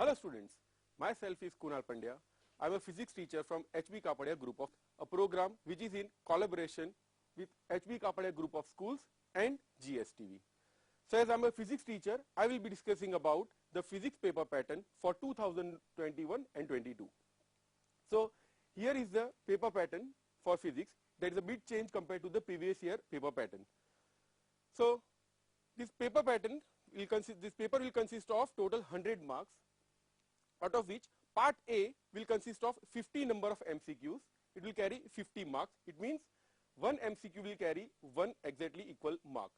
Hello students, myself is Kunal Pandya. I am a physics teacher from HB Kapadia group of a program which is in collaboration with HB Kapadia group of schools and GSTV. So as I am a physics teacher, I will be discussing about the physics paper pattern for 2021 and 22. So here is the paper pattern for physics. There is a bit change compared to the previous year paper pattern. So this paper pattern will consist of total 100 marks, out of which part A will consist of 50 number of MCQs. It will carry 50 marks. It means one MCQ will carry one exactly equal mark.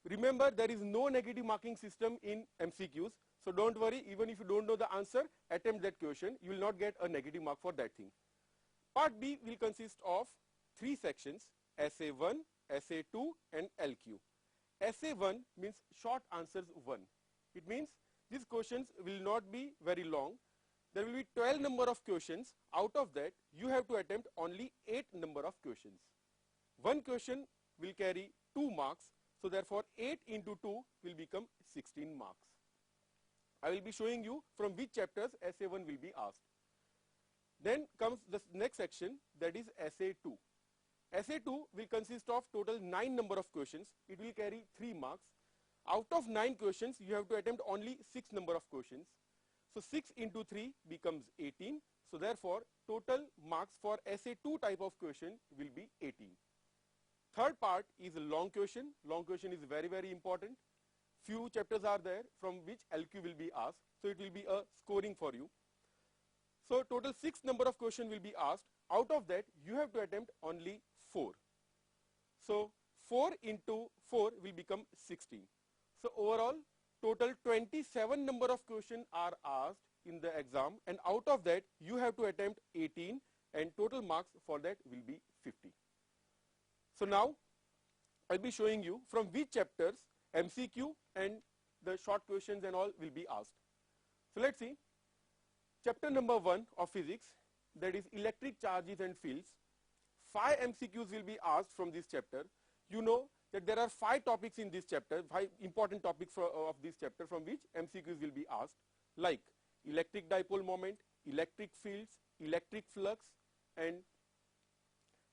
Remember, there is no negative marking system in MCQs. So don't worry, even if you don't know the answer, attempt that question. You will not get a negative mark for that thing. Part B will consist of 3 sections, SA1, SA2 and LQ. SA1 means short answers 1. It means these questions will not be very long. There will be 12 number of questions. Out of that, you have to attempt only 8 number of questions. One question will carry 2 marks. So therefore, 8 into 2 will become 16 marks. I will be showing you from which chapters SA1 will be asked. Then comes the next section, that is SA2. SA2 will consist of total 9 number of questions. It will carry 3 marks. Out of 9 questions, you have to attempt only 6 number of questions. So 6 into 3 becomes 18. So therefore, total marks for SA2 type of question will be 18. Third part is a long question. Long question is very, very important. Few chapters are there from which LQ will be asked. So it will be a scoring for you. So total 6 number of questions will be asked. Out of that, you have to attempt only 4. So 4 into 4 will become 16. So overall, total 27 number of questions are asked in the exam, and out of that, you have to attempt 18, and total marks for that will be 50. So now, I'll be showing you from which chapters MCQ and the short questions and all will be asked. So let's see. Chapter number 1 of physics, that is electric charges and fields. 5 MCQs will be asked from this chapter. You know that there are 5 topics in this chapter, 5 important topics of this chapter from which MCQs will be asked, like electric dipole moment, electric fields, electric flux, and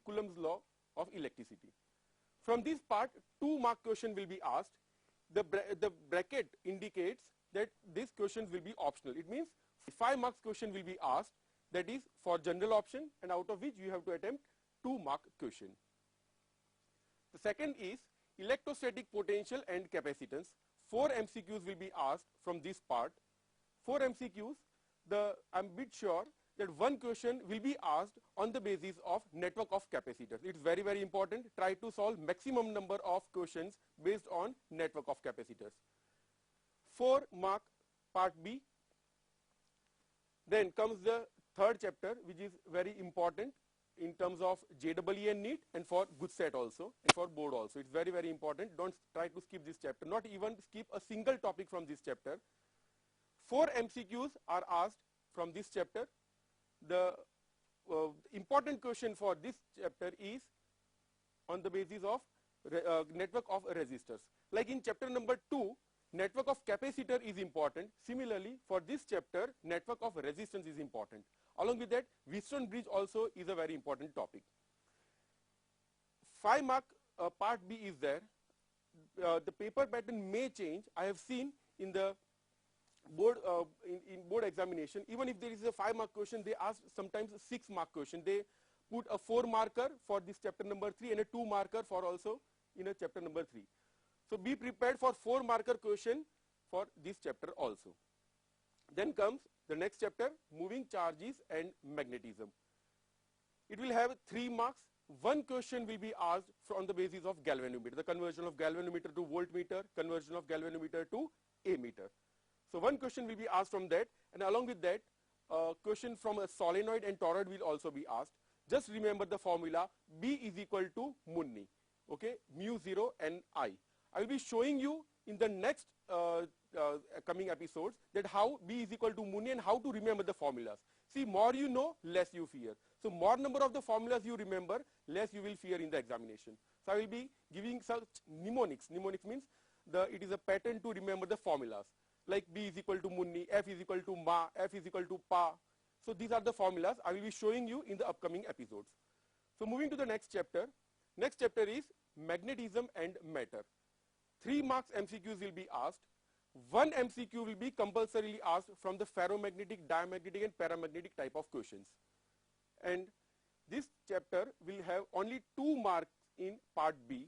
Coulomb's law of electricity. From this part, 2 mark question will be asked. The bracket indicates that these questions will be optional. It means 5 marks question will be asked, that is for general option, and out of which you have to attempt 2 mark question. The second is electrostatic potential and capacitance. 4 MCQs will be asked from this part. 4 MCQs, I'm a bit sure that one question will be asked on the basis of network of capacitors. It's very, very important. Try to solve maximum number of questions based on network of capacitors. 4 mark part B. Then comes the third chapter, which is very important in terms of JEE and NEET, and for good set also, and for board also. It's very, very important. Don't try to skip this chapter, not even skip a single topic from this chapter. 4 MCQs are asked from this chapter. The important question for this chapter is on the basis of network of resistors. Like in chapter number 2, network of capacitor is important. Similarly, for this chapter, network of resistance is important. Along with that, Wheatstone bridge also is a very important topic. 5 mark part B is there. The paper pattern may change. I have seen in the board in board examination, even if there is a 5 mark question, they ask sometimes a 6 mark question. They put a 4 marker for this chapter number 3 and a 2 marker for also in a chapter number 3. So be prepared for 4 marker question for this chapter also. Then comes the next chapter, moving charges and magnetism. It will have 3 marks. One question will be asked on the basis of galvanometer, the conversion of galvanometer to voltmeter, conversion of galvanometer to ammeter. So one question will be asked from that, and along with that, question from a solenoid and toroid will also be asked. Just remember the formula, B is equal to Munni, okay, mu 0 and I. I will be showing you in the next coming episodes that how B is equal to Munni and how to remember the formulas. See, more you know, less you fear. So more number of the formulas you remember, less you will fear in the examination. So I will be giving such mnemonics. Mnemonics means it is a pattern to remember the formulas. like B is equal to Munni, F is equal to Ma, F is equal to Pa. So these are the formulas I will be showing you in the upcoming episodes. So moving to the next chapter. Next chapter is Magnetism and Matter. 3 marks MCQs will be asked. 1 MCQ will be compulsorily asked from the ferromagnetic, diamagnetic and paramagnetic type of questions. And this chapter will have only 2 marks in part B.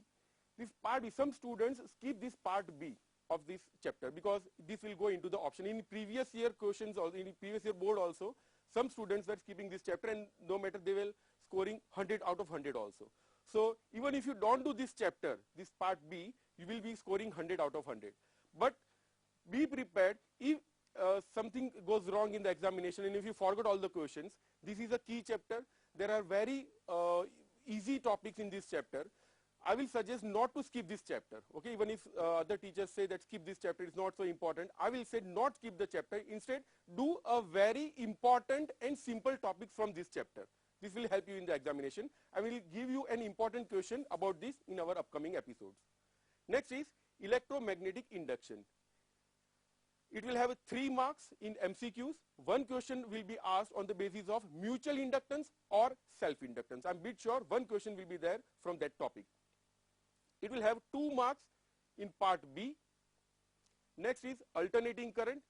This part B, some students skip this part B of this chapter because this will go into the option. In previous year questions, also in the previous year board also, some students were skipping this chapter, and no matter they will scoring 100 out of 100 also. So even if you don't do this chapter, this part B, you will be scoring 100 out of 100. But be prepared if something goes wrong in the examination and if you forgot all the questions. This is a key chapter. There are very easy topics in this chapter. I will suggest not to skip this chapter. Okay, even if other teachers say that skip this chapter, is not so important, I will say not skip the chapter. Instead, do a very important and simple topics from this chapter. This will help you in the examination. I will give you an important question about this in our upcoming episodes. Next is Electromagnetic Induction. It will have 3 marks in MCQs. 1 question will be asked on the basis of mutual inductance or self-inductance. I'm a bit sure 1 question will be there from that topic. It will have 2 marks in part B. Next is alternating current.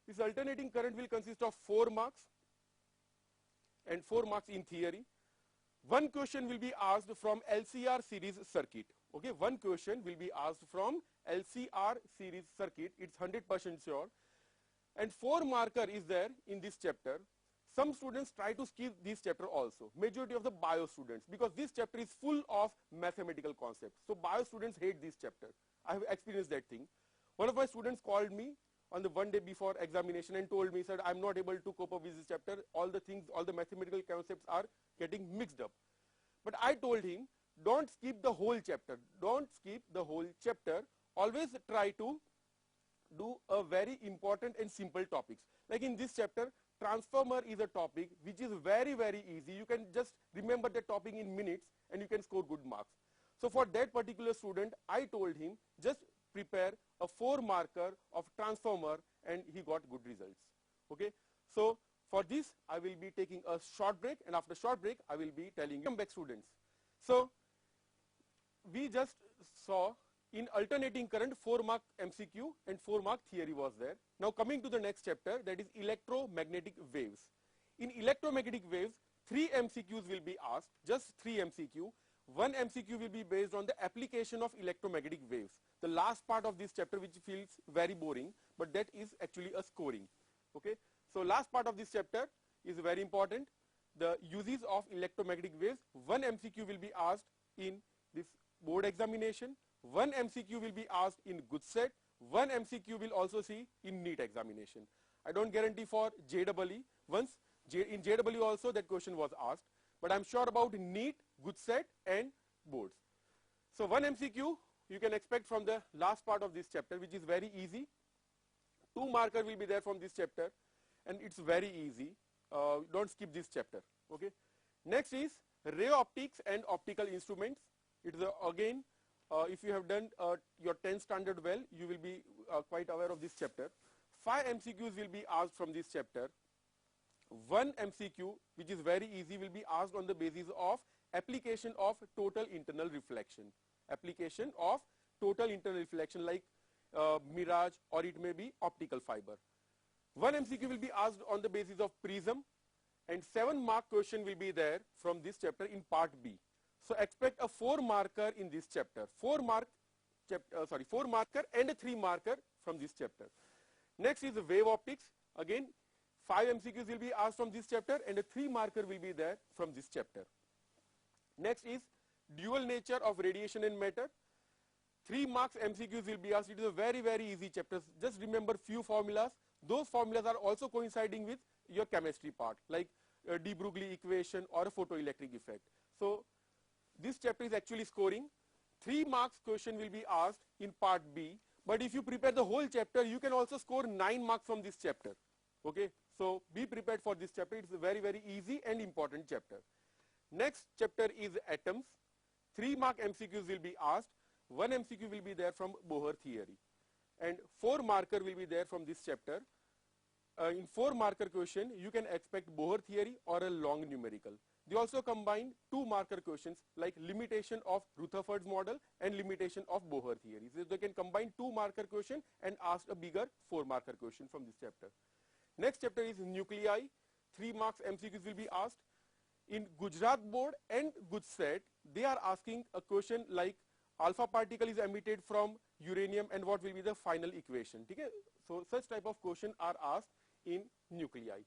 This alternating current will consist of 4 marks and 4 marks in theory. 1 question will be asked from LCR series circuit. Okay, 1 question will be asked from LCR series circuit. It's 100% sure. And 4 marker is there in this chapter. Some students try to skip this chapter also. Majority of the bio students, because this chapter is full of mathematical concepts. So bio students hate this chapter. I have experienced that thing. One of my students called me on the one day before examination and told me, sir, I'm not able to cope up with this chapter. All the things, all the mathematical concepts are getting mixed up. But I told him, don't skip the whole chapter. Don't skip the whole chapter. Always try to do a very important and simple topics. Like in this chapter, transformer is a topic which is very, very easy. You can just remember the topic in minutes and you can score good marks. So for that particular student, I told him, just prepare a 4 marker of transformer, and he got good results. Okay. So for this, I will be taking a short break, and after short break, I will be telling you. Welcome back, students. So we just saw in alternating current 4 mark MCQ and 4 mark theory was there. Now coming to the next chapter, that is electromagnetic waves. In electromagnetic waves, 3 MCQs will be asked, just 3 MCQ. 1 MCQ will be based on the application of electromagnetic waves. The last part of this chapter, which feels very boring, but that is actually a scoring. Okay. So last part of this chapter is very important. The uses of electromagnetic waves. 1 MCQ will be asked in this board examination. 1 MCQ will be asked in Gujarat. 1 MCQ will also see in NEET examination. I don't guarantee for JEE. Once in JEE also that question was asked, but I'm sure about NEET, Gujarat and boards. So 1 MCQ you can expect from the last part of this chapter, which is very easy. 2 marker will be there from this chapter, and it's very easy. Don't skip this chapter. Okay. Next is ray optics and optical instruments. It's again, if you have done your 10th standard well, you will be quite aware of this chapter. 5 MCQs will be asked from this chapter. 1 MCQ, which is very easy, will be asked on the basis of application of total internal reflection. Application of total internal reflection, like mirage, or it may be optical fiber. 1 MCQ will be asked on the basis of prism, and 7 mark question will be there from this chapter in part B. So expect a 4 marker in this chapter. 4 marker and a 3 marker from this chapter. Next is the wave optics. Again, 5 MCQs will be asked from this chapter, and a 3 marker will be there from this chapter. Next is dual nature of radiation and matter. 3 marks MCQs will be asked. It is a very, very easy chapter. Just remember few formulas. Those formulas are also coinciding with your chemistry part, like de Broglie equation or a photoelectric effect. So this chapter is actually scoring. 3 marks question will be asked in part B, but if you prepare the whole chapter, you can also score 9 marks from this chapter. Okay, so be prepared for this chapter. It's a very, very easy and important chapter. Next chapter is atoms. 3 mark MCQs will be asked. 1 MCQ will be there from Bohr theory. and 4 marker will be there from this chapter. In 4 marker question, you can expect Bohr theory or a long numerical. They also combine 2 marker questions like limitation of Rutherford's model and limitation of Bohr theory. So they can combine 2 marker question and ask a bigger 4 marker question from this chapter. Next chapter is nuclei. 3 marks MCQs will be asked. In Gujarat board and Gujarat, they are asking a question like alpha particle is emitted from uranium and what will be the final equation. Okay? So such type of question are asked in nuclei.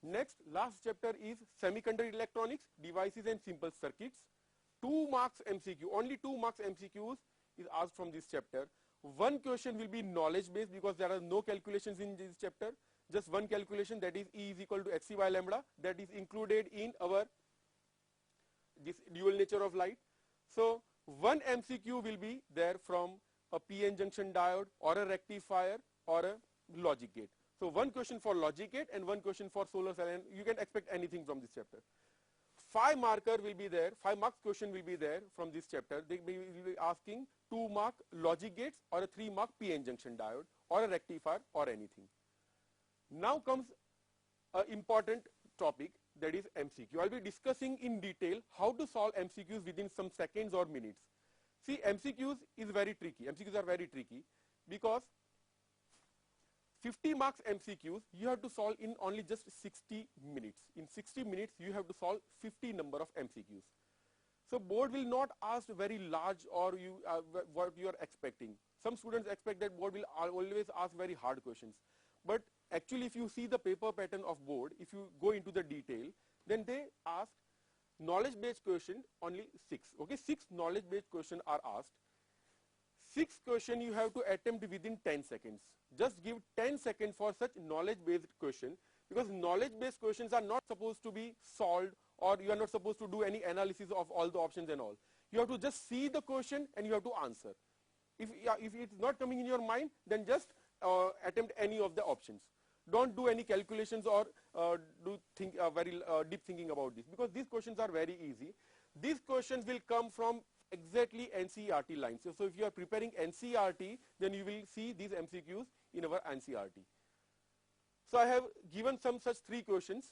Next, last chapter is semiconductor electronics, devices and simple circuits. 2 marks MCQ, only 2 marks MCQs is asked from this chapter. 1 question will be knowledge based because there are no calculations in this chapter. Just 1 calculation, that is E is equal to hc by lambda, that is included in our this dual nature of light. So 1 MCQ will be there from a PN junction diode or a rectifier or a logic gate. So 1 question for logic gate and 1 question for solar cell, and you can expect anything from this chapter. 5 marker will be there, 5 marks question will be there from this chapter. They will be asking 2 mark logic gates or a 3 mark PN junction diode or a rectifier or anything. Now comes an important topic, that is MCQ. I will be discussing in detail how to solve MCQs within some seconds or minutes. See, MCQs is very tricky. MCQs are very tricky because 50 marks MCQs you have to solve in only just 60 minutes. In 60 minutes you have to solve 50 number of MCQs. So board will not ask very large or what you are expecting. Some students expect that board will always ask very hard questions. But actually if you see the paper pattern of board, if you go into the detail, then they ask knowledge based question only 6. Okay, 6 knowledge based question are asked. 6 question you have to attempt within 10 seconds. Just give 10 seconds for such knowledge based question, because knowledge based questions are not supposed to be solved or you are not supposed to do any analysis of all the options and all. You have to just see the question and you have to answer. If it's not coming in your mind, then just attempt any of the options. Don't do any calculations or do very deep thinking about this, because these questions are very easy. These questions will come from exactly NCERT lines. So if you are preparing NCERT, then you will see these MCQs in our NCERT. So I have given some such 3 questions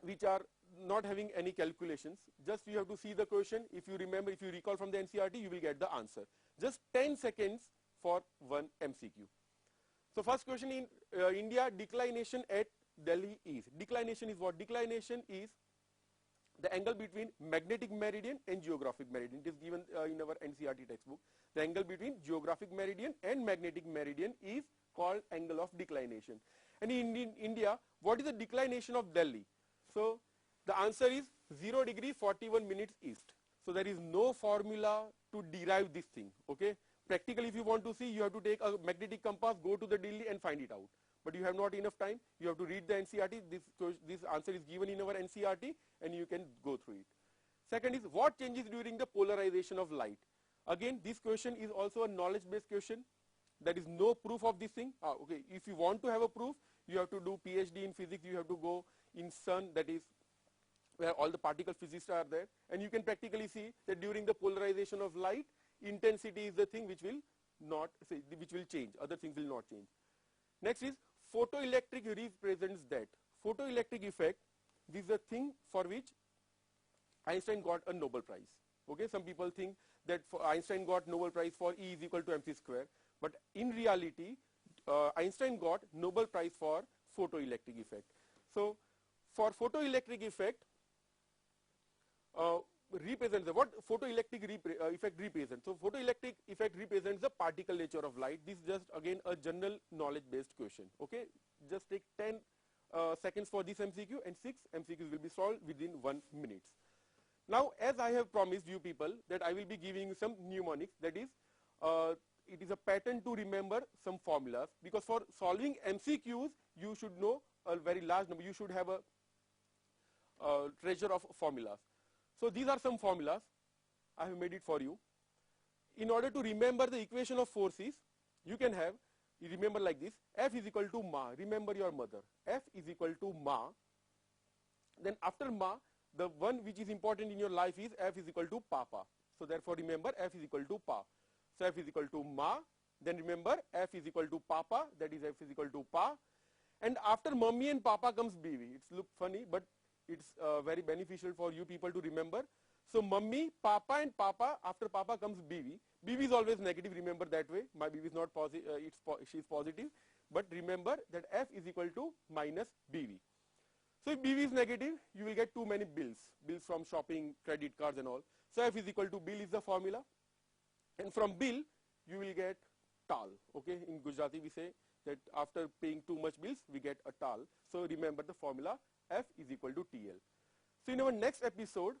which are not having any calculations. Just you have to see the question. If you remember, if you recall from the NCERT, you will get the answer. Just 10 seconds for 1 MCQ. So first question, in India, declination at Delhi is. Declination is what? Declination is the angle between magnetic meridian and geographic meridian. It is given in our NCERT textbook. The angle between geographic meridian and magnetic meridian is called angle of declination. And in India, what is the declination of Delhi? So the answer is 0 degree 41 minutes east. So there is no formula to derive this thing. Okay. Practically, if you want to see, you have to take a magnetic compass, go to the Delhi and find it out. But you have not enough time. You have to read the NCERT. This answer is given in our NCERT and you can go through it. Second is, what changes during the polarization of light? Again, this question is also a knowledge based question. There is no proof of this thing. Okay, if you want to have a proof, you have to do PhD in physics. You have to go in CERN, that is where all the particle physicists are there. And you can practically see that during the polarization of light, intensity is the thing which will not say, which will change. Other things will not change. Next is photoelectric represents that. Photoelectric effect, this is a thing for which Einstein got a Nobel Prize. Okay, some people think that Einstein got Nobel Prize for E is equal to mc square, but in reality, Einstein got Nobel Prize for photoelectric effect. So for photoelectric effect, represents what photoelectric effect represents. So photoelectric effect represents the particle nature of light. This is just again a general knowledge based question. Okay, just take 10 seconds for this MCQ and 6 MCQs will be solved within 1 minute. Now, as I have promised you people that I will be giving you some mnemonics, that is it is a pattern to remember some formulas, because for solving MCQs you should know a very large number. You should have a treasure of formulas. So these are some formulas. I have made it for you. In order to remember the equation of forces, you can have, you remember like this, F is equal to Ma. Remember your mother. F is equal to Ma. Then after Ma, the one which is important in your life is F is equal to Papa. So therefore remember F is equal to Pa. So F is equal to Ma, then remember F is equal to Papa, that is F is equal to Pa. And after Mummy and Papa comes BV. It's look funny, but it's very beneficial for you people to remember. So Mummy, Papa and Papa, after Papa comes BV. BV is always negative, remember that way. My BV is not positive, she is positive. But remember that F is equal to minus BV. So if BV is negative, you will get too many bills. Bills from shopping, credit cards and all. So F is equal to bill is the formula. And from bill, you will get tal. Okay, in Gujarati we say that after paying too much bills, we get a tal. So remember the formula F is equal to TL. So in our next episode,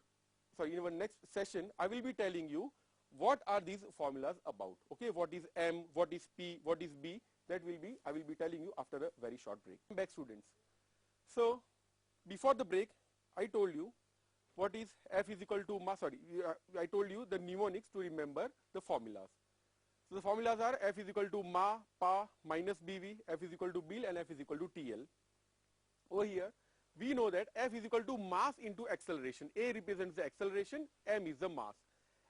in our next session, I will be telling you what are these formulas about. Okay, what is M, what is P, what is B, I will be telling you after a very short break. Back students. So before the break, I told you what is F is equal to I told you the mnemonics to remember the formulas. So the formulas are F is equal to Ma, Pa, minus BV, F is equal to Bill and F is equal to TL. Over here, we know that F is equal to mass into acceleration. A represents the acceleration, M is the mass.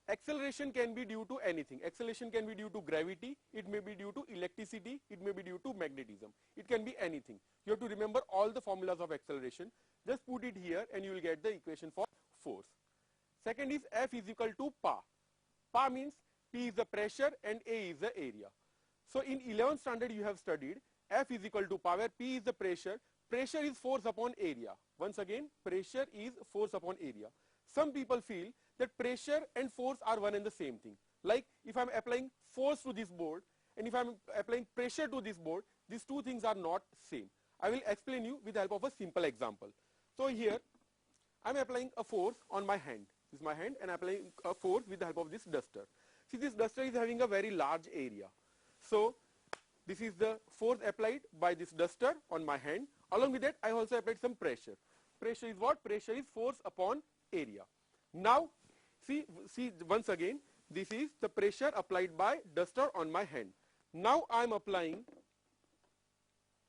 Acceleration can be due to anything. Acceleration can be due to gravity, it may be due to electricity, it may be due to magnetism. It can be anything. You have to remember all the formulas of acceleration. Just put it here and you will get the equation for force. Second is F is equal to Pa. Pa means P is the pressure and A is the area. So in 11th standard you have studied F is equal to Pa, where P is the pressure. Pressure is force upon area. Once again, pressure is force upon area. Some people feel that pressure and force are one and the same thing. Like if I am applying force to this board and if I am applying pressure to this board, these two things are not same. I will explain you with the help of a simple example. So here I am applying a force on my hand. This is my hand and I am applying a force with the help of this duster. See, this duster is having a very large area. So this is the force applied by this duster on my hand. Along with that, I also applied some pressure. Pressure is what? Pressure is force upon area. Now, see once again, this is the pressure applied by duster on my hand. Now I am applying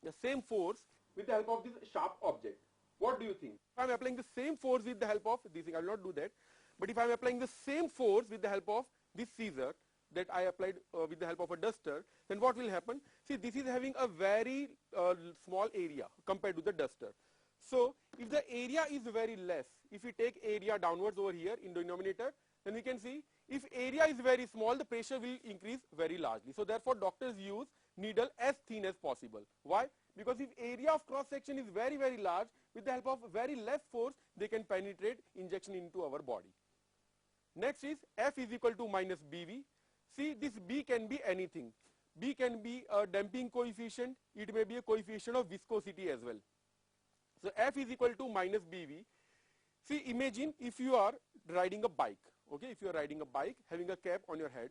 the same force with the help of this sharp object. What do you think? If I am applying the same force with the help of this thing, I will not do that. But if I am applying the same force with the help of this scissor that I applied with the help of a duster, then what will happen? See, this is having a very small area compared to the duster. So if the area is very less, if we take area downwards over here in denominator, then we can see if area is very small, the pressure will increase very largely. So therefore doctors use needle as thin as possible. Why? Because if area of cross section is very large, with the help of very less force, they can penetrate injection into our body. Next is F is equal to minus BV. See, this B can be anything. B can be a damping coefficient, it may be a coefficient of viscosity as well. So F is equal to minus BV. See, imagine if you are riding a bike, okay, if you are riding a bike, having a cap on your head,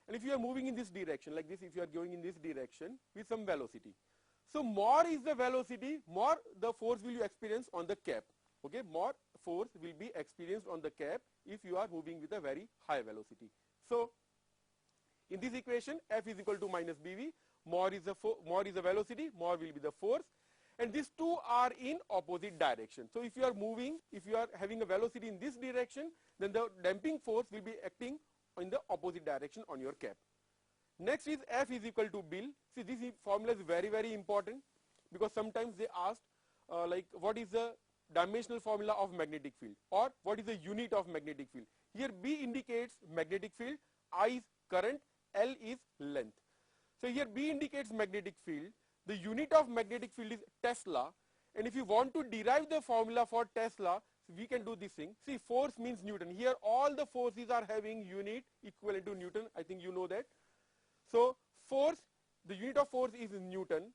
and if you are moving in this direction, like this, if you are going in this direction with some velocity. So more is the velocity, more the force will you experience on the cap, okay, more force will be experienced on the cap if you are moving with a very high velocity. So in this equation, F is equal to minus BV, more is the velocity, more will be the force. And these two are in opposite direction. So if you are moving, if you are having a velocity in this direction, then the damping force will be acting in the opposite direction on your cap. Next is F is equal to Bill. See, this formula is very important because sometimes they ask like what is the dimensional formula of magnetic field or what is the unit of magnetic field. Here B indicates magnetic field, I is current, L is length. So here B indicates magnetic field. The unit of magnetic field is Tesla, and if you want to derive the formula for Tesla, we can do this thing. See, force means Newton. Here all the forces are having unit equivalent to Newton. I think you know that. So force, the unit of force is Newton.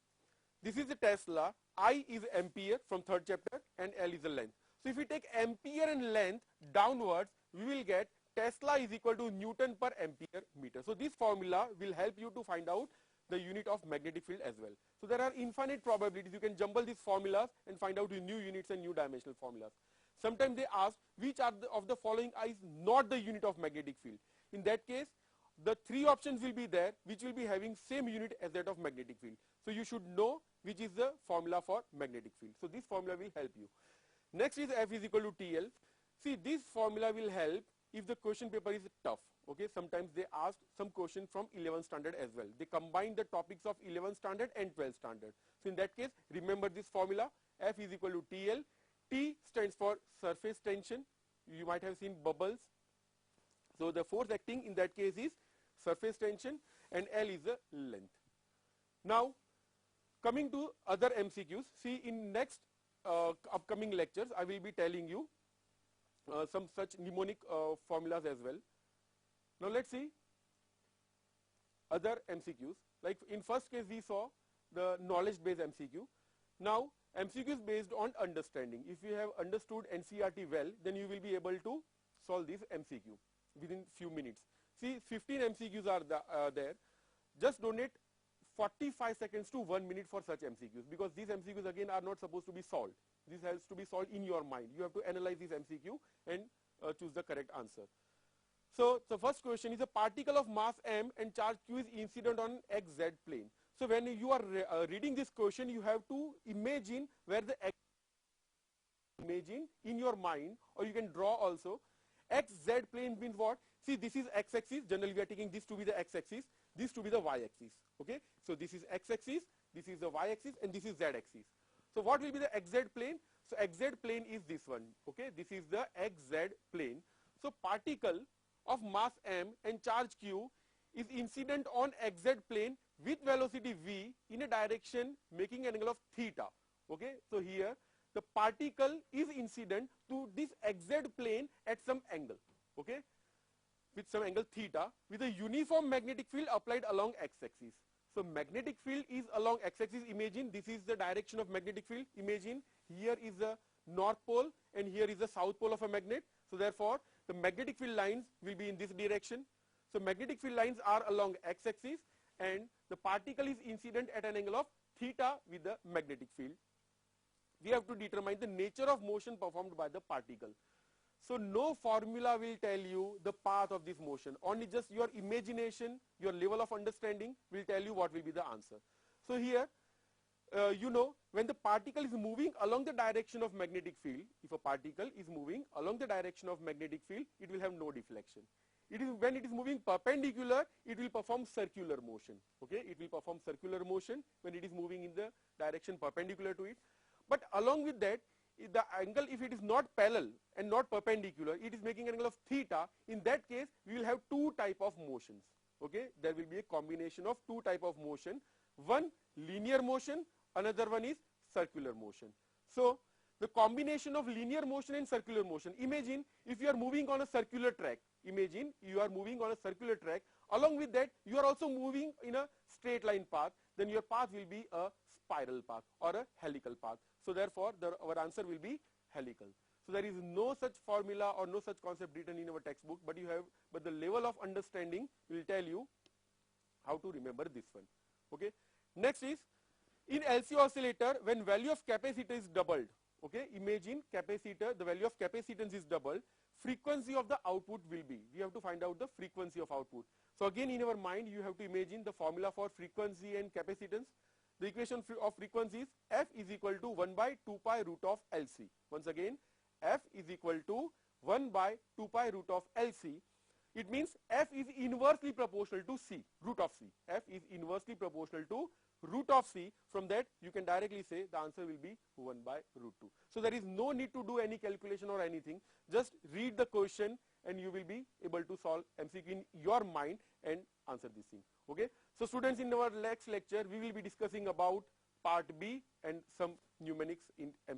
This is the Tesla. I is ampere from 3rd chapter and L is the length. So if we take ampere and length downwards, we will get Tesla is equal to Newton per ampere meter. So this formula will help you to find out the unit of magnetic field as well. So there are infinite probabilities. You can jumble these formulas and find out the new units and new dimensional formulas. Sometimes they ask which are of the following is not the unit of magnetic field. In that case, the three options will be there which will be having same unit as that of magnetic field. So you should know which is the formula for magnetic field. So this formula will help you. Next is F is equal to TL. See, this formula will help if the question paper is tough. Okay, sometimes they ask some question from 11th standard as well. They combine the topics of 11th standard and 12th standard. So in that case, remember this formula, F is equal to TL. T stands for surface tension. You might have seen bubbles. So the force acting in that case is surface tension, and L is the length. Now, coming to other MCQs, see in next upcoming lectures, I will be telling you some such mnemonic formulas as well. Now let's see other MCQs. Like in first case we saw the knowledge based MCQ. Now MCQ is based on understanding. If you have understood NCERT well, then you will be able to solve this MCQ within few minutes. See, 15 MCQs are there. Just donate 45 seconds to 1 minute for such MCQs, because these MCQs again are not supposed to be solved. This has to be solved in your mind. You have to analyze this MCQ and choose the correct answer. So the first question is, a particle of mass m and charge q is incident on xz plane. So when you are reading this question, you have to imagine where the x, imagine in your mind, or you can draw also. XZ plane means what? See, this is x-axis. Generally we are taking this to be the x-axis, this to be the y-axis. Okay, so this is x-axis, this is the y-axis, and this is z-axis. So what will be the XZ plane? So XZ plane is this one. Okay, this is the XZ plane. So particle of mass m and charge q is incident on XZ plane with velocity v in a direction making an angle of theta. Okay, so here the particle is incident to this XZ plane at some angle. Okay, with some angle theta, with a uniform magnetic field applied along x-axis. So magnetic field is along x-axis. Imagine this is the direction of magnetic field. Imagine here is the north pole and here is the south pole of a magnet. So therefore the magnetic field lines will be in this direction. So magnetic field lines are along x-axis, and the particle is incident at an angle of theta with the magnetic field. We have to determine the nature of motion performed by the particle. So no formula will tell you the path of this motion. Only just your imagination, your level of understanding will tell you what will be the answer. So here, you know, when the particle is moving along the direction of magnetic field, if a particle is moving along the direction of magnetic field, it will have no deflection. It is when it is moving perpendicular, it will perform circular motion. Okay, it will perform circular motion when it is moving in the direction perpendicular to it. But along with that, the angle, if it is not parallel and not perpendicular, it is making an angle of theta. In that case, we will have two type of motions. Okay, there will be a combination of two type of motion. One linear motion, another one is circular motion. So the combination of linear motion and circular motion. Imagine if you are moving on a circular track. Imagine you are moving on a circular track. Along with that, you are also moving in a straight line path. Then your path will be a spiral path or a helical path. So therefore, our answer will be helical. So there is no such formula or no such concept written in our textbook, but the level of understanding will tell you how to remember this one. Okay. Next is, in LC oscillator, when value of capacitor is doubled. Okay. Imagine capacitor, the value of capacitance is doubled. Frequency of the output will be. We have to find out the frequency of output. So again, in our mind, you have to imagine the formula for frequency and capacitance. The equation of frequency is F is equal to 1 by 2 pi root of LC. Once again, F is equal to 1 by 2 pi root of LC. It means F is inversely proportional to C, root of C. F is inversely proportional to root of C. From that, you can directly say the answer will be 1 by root 2. So there is no need to do any calculation or anything. Just read the question and you will be able to solve MCQ in your mind and answer this thing. Okay. So students, in our next lecture, we will be discussing about part B and some mnemonics in MCQ.